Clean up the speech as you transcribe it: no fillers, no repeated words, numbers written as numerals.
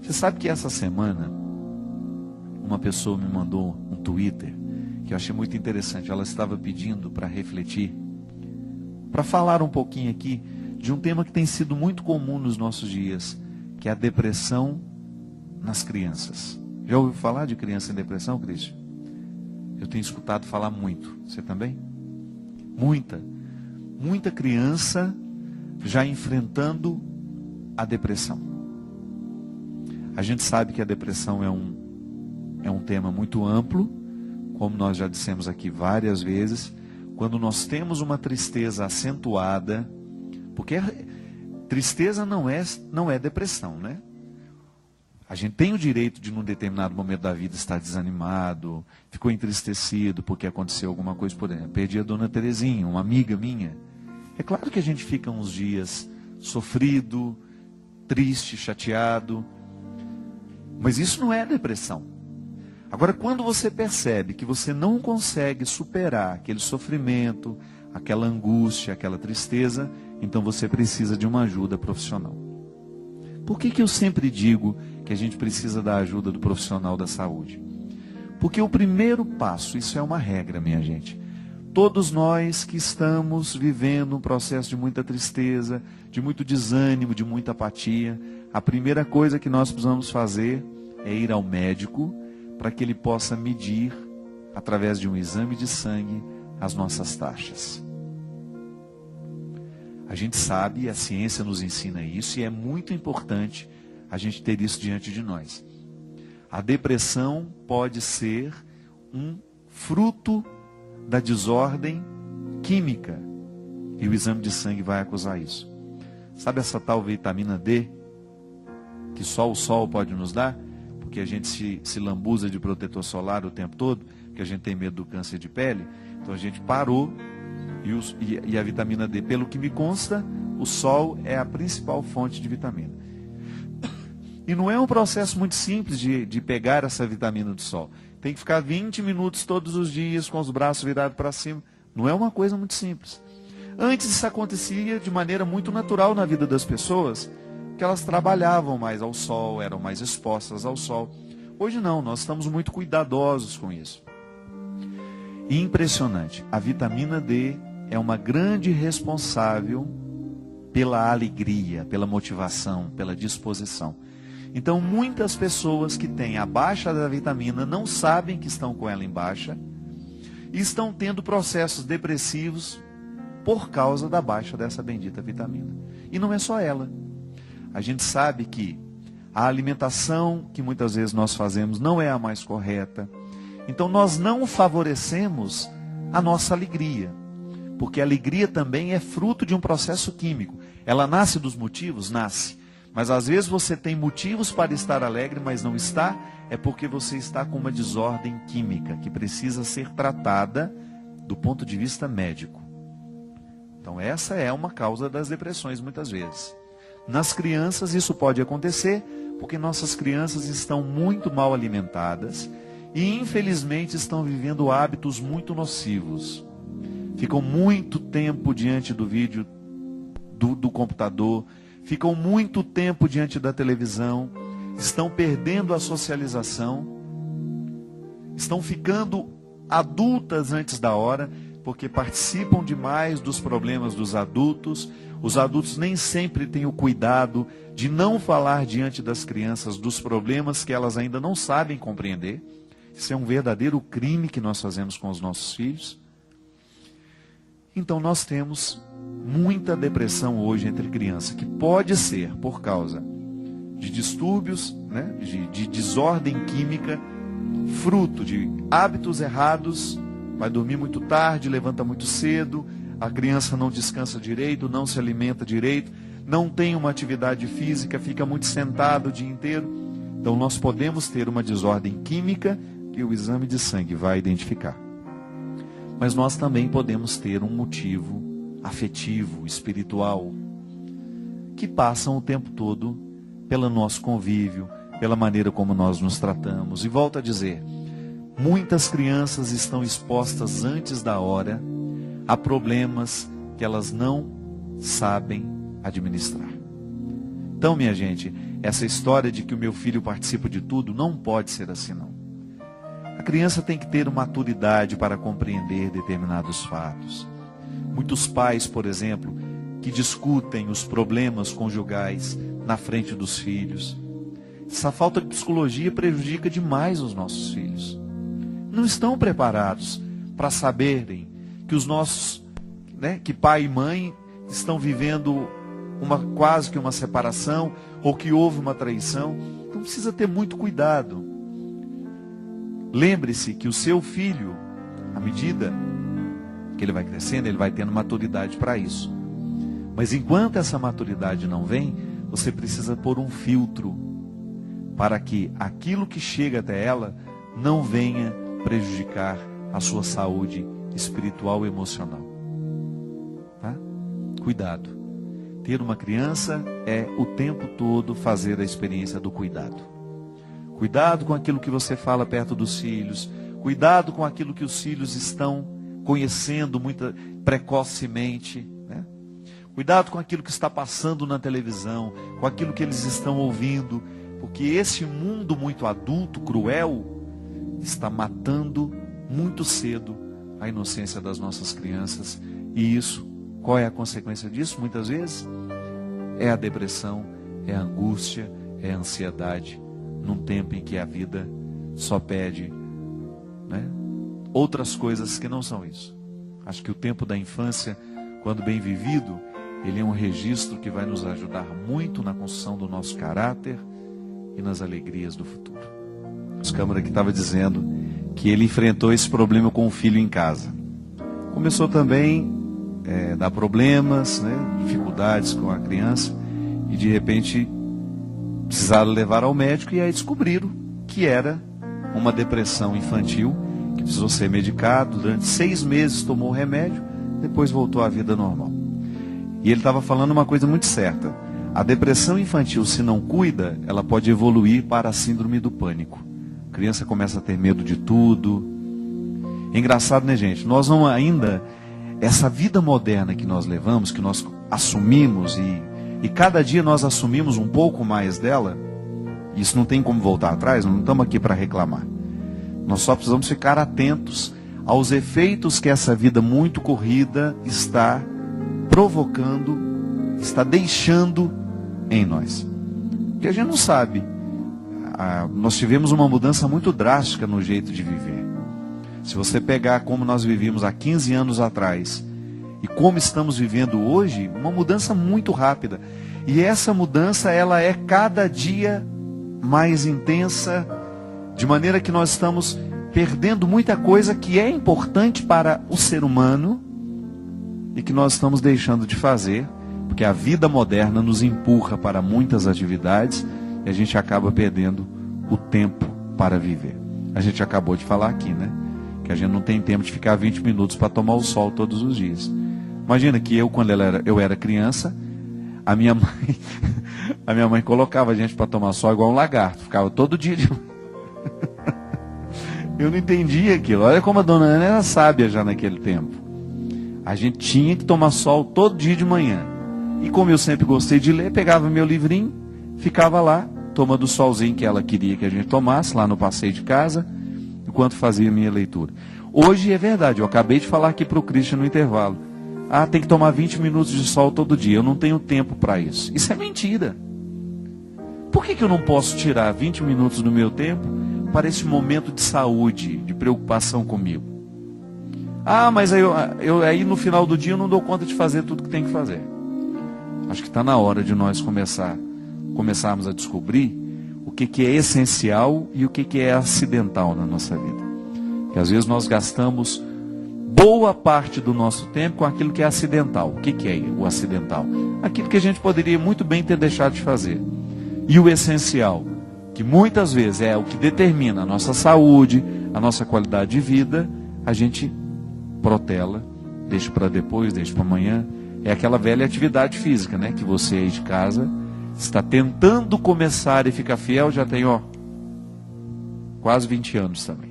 Você sabe que essa semana uma pessoa me mandou um Twitter que eu achei muito interessante. Ela estava pedindo para refletir, para falar um pouquinho aqui de um tema que tem sido muito comum nos nossos dias, que é a depressão nas crianças. Já ouviu falar de criança em depressão, Cristian? Eu tenho escutado falar muito. Você também? Muita criança já enfrentando a depressão. A gente sabe que a depressão é um tema muito amplo, como nós já dissemos aqui várias vezes. Quando nós temos uma tristeza acentuada, porque tristeza não é depressão, né? A gente tem o direito de, num determinado momento da vida, estar desanimado, ficou entristecido porque aconteceu alguma coisa, por exemplo. Perdi a dona Terezinha, uma amiga minha. É claro que a gente fica uns dias sofrido, triste, chateado, mas isso não é depressão. Agora, quando você percebe que você não consegue superar aquele sofrimento, aquela angústia, aquela tristeza, então você precisa de uma ajuda profissional. Por que eu sempre digo que a gente precisa da ajuda do profissional da saúde? Porque o primeiro passo, isso é uma regra, minha gente. Todos nós que estamos vivendo um processo de muita tristeza, de muito desânimo, de muita apatia, a primeira coisa que nós precisamos fazer é ir ao médico para que ele possa medir, através de um exame de sangue, as nossas taxas. A gente sabe, a ciência nos ensina isso, e é muito importante a gente ter isso diante de nós. A depressão pode ser um fruto da desordem química, e o exame de sangue vai acusar isso. Sabe essa tal vitamina D, que só o sol pode nos dar? Porque a gente se lambuza de protetor solar o tempo todo, porque a gente tem medo do câncer de pele, então a gente parou. E a vitamina D, pelo que me consta, o sol é a principal fonte de vitamina. E não é um processo muito simples de pegar essa vitamina do sol. Tem que ficar 20 minutos todos os dias com os braços virados para cima. Não é uma coisa muito simples. Antes isso acontecia de maneira muito natural na vida das pessoas, que elas trabalhavam mais ao sol, eram mais expostas ao sol. Hoje não, nós estamos muito cuidadosos com isso. E impressionante, a vitamina D é uma grande responsável pela alegria, pela motivação, pela disposição. Então, muitas pessoas que têm a baixa da vitamina não sabem que estão com ela em baixa e estão tendo processos depressivos por causa da baixa dessa bendita vitamina. E não é só ela. A gente sabe que a alimentação que muitas vezes nós fazemos não é a mais correta. Então, nós não favorecemos a nossa alegria. Porque a alegria também é fruto de um processo químico. Ela nasce dos motivos? Nasce. Mas às vezes você tem motivos para estar alegre, mas não está, é porque você está com uma desordem química, que precisa ser tratada do ponto de vista médico. Então essa é uma causa das depressões muitas vezes. Nas crianças isso pode acontecer, porque nossas crianças estão muito mal alimentadas, e infelizmente estão vivendo hábitos muito nocivos. Ficam muito tempo diante do vídeo, do computador, ficam muito tempo diante da televisão, estão perdendo a socialização, estão ficando adultas antes da hora, porque participam demais dos problemas dos adultos. Os adultos nem sempre têm o cuidado de não falar diante das crianças dos problemas que elas ainda não sabem compreender. Isso é um verdadeiro crime que nós fazemos com os nossos filhos. Então nós temos muita depressão hoje entre crianças, que pode ser por causa de distúrbios, né, de desordem química, fruto de hábitos errados, vai dormir muito tarde, levanta muito cedo, a criança não descansa direito, não se alimenta direito, não tem uma atividade física, fica muito sentado o dia inteiro. Então nós podemos ter uma desordem química que o exame de sangue vai identificar. Mas nós também podemos ter um motivo afetivo, espiritual, que passam o tempo todo pelo nosso convívio, pela maneira como nós nos tratamos. E volto a dizer, muitas crianças estão expostas antes da hora a problemas que elas não sabem administrar. Então, minha gente, essa história de que o meu filho participa de tudo, não pode ser assim não. A criança tem que ter maturidade para compreender determinados fatos. Muitos pais, por exemplo, que discutem os problemas conjugais na frente dos filhos. Essa falta de psicologia prejudica demais os nossos filhos. Não estão preparados para saberem que os nossos, que pai e mãe estão vivendo quase que uma separação, ou que houve uma traição. Então precisa ter muito cuidado. Lembre-se que o seu filho, à medida que ele vai crescendo, ele vai tendo maturidade para isso. Mas enquanto essa maturidade não vem, você precisa pôr um filtro para que aquilo que chega até ela não venha prejudicar a sua saúde espiritual e emocional. Tá? Cuidado. Ter uma criança é o tempo todo fazer a experiência do cuidado. Cuidado com aquilo que você fala perto dos filhos. Cuidado com aquilo que os filhos estão conhecendo muito precocemente. Cuidado com aquilo que está passando na televisão, com aquilo que eles estão ouvindo. Porque esse mundo muito adulto, cruel, está matando muito cedo a inocência das nossas crianças. E isso, qual é a consequência disso? Muitas vezes é a depressão, é a angústia, é a ansiedade, num tempo em que a vida só pede outras coisas que não são isso. Acho que o tempo da infância, quando bem vivido, ele é um registro que vai nos ajudar muito na construção do nosso caráter e nas alegrias do futuro. O Câmara que estava dizendo que ele enfrentou esse problema com o filho em casa. Começou também a dar problemas, dificuldades com a criança, e de repente precisaram levar ao médico, e aí descobriram que era uma depressão infantil, que precisou ser medicado. Durante 6 meses tomou o remédio, depois voltou à vida normal. E ele estava falando uma coisa muito certa. A depressão infantil, se não cuida, ela pode evoluir para a síndrome do pânico. A criança começa a ter medo de tudo. É engraçado, né, gente? Nós não ainda... Essa vida moderna que nós levamos, que nós assumimos, e cada dia nós assumimos um pouco mais dela, isso não tem como voltar atrás, não estamos aqui para reclamar. Nós só precisamos ficar atentos aos efeitos que essa vida muito corrida está provocando, está deixando em nós. Porque a gente não sabe. Nós tivemos uma mudança muito drástica no jeito de viver. Se você pegar como nós vivíamos há 15 anos atrás e como estamos vivendo hoje, uma mudança muito rápida. E essa mudança, ela é cada dia mais intensa, de maneira que nós estamos perdendo muita coisa que é importante para o ser humano e que nós estamos deixando de fazer, porque a vida moderna nos empurra para muitas atividades e a gente acaba perdendo o tempo para viver. A gente acabou de falar aqui, que a gente não tem tempo de ficar 20 minutos para tomar o sol todos os dias. Imagina que quando eu era criança, a minha mãe colocava a gente para tomar sol igual um lagarto, ficava todo dia de... Eu não entendia aquilo. Olha como a dona Ana era sábia já naquele tempo. A gente tinha que tomar sol todo dia de manhã. E como eu sempre gostei de ler, pegava meu livrinho, ficava lá, tomando o solzinho que ela queria que a gente tomasse, lá no passeio de casa, enquanto fazia minha leitura. Hoje é verdade, eu acabei de falar aqui para o Christian no intervalo. Tem que tomar 20 minutos de sol todo dia, eu não tenho tempo para isso. Isso é mentira. Por que eu não posso tirar 20 minutos do meu tempo para esse momento de saúde, de preocupação comigo? Mas aí no final do dia eu não dou conta de fazer tudo que tem que fazer. Acho que está na hora de nós começarmos a descobrir o que é essencial e o que é acidental na nossa vida. Que às vezes nós gastamos boa parte do nosso tempo com aquilo que é acidental. O que é o acidental? Aquilo que a gente poderia muito bem ter deixado de fazer. E o essencial, que muitas vezes é o que determina a nossa saúde, a nossa qualidade de vida, a gente protela, deixa para depois, deixa para amanhã. É aquela velha atividade física, que você aí de casa está tentando começar e ficar fiel, já tem quase 20 anos também.